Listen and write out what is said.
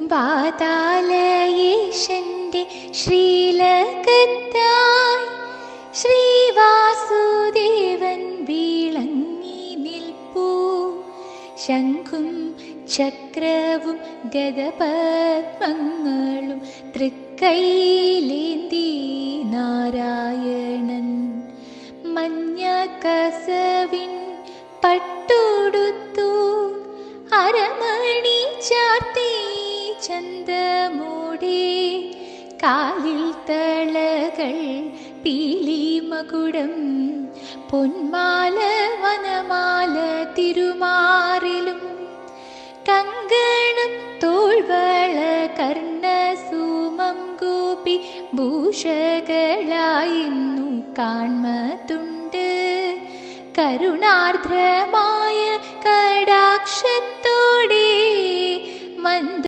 വാതാലയേശന്റെ ശ്രീലകത്തായി ശ്രീവാസുദേവൻ വിളങ്ങി നിൽപ്പൂ. ശംഖും ചക്രവും ഗദപദ്മങ്ങളും തൃക്കൈയിലേന്തി നാരായണൻ. മഞ്ഞ കസവിൻ പട്ടുടുത്തു അരമണി ചാർത്തി ചന്തമോടെ. കാലിൽ തളകൾ പീലിമകുടം പൊന്മാല വനമാല തിരുമാറിലും. കങ്കണം തോൾവള കർണസൂമം ഗോപി ഭൂഷകളായിന്നു കാൺമതുണ്ട്. കരുണാർദ്രമായ കടാക്ഷത്തോടെ മന്ദ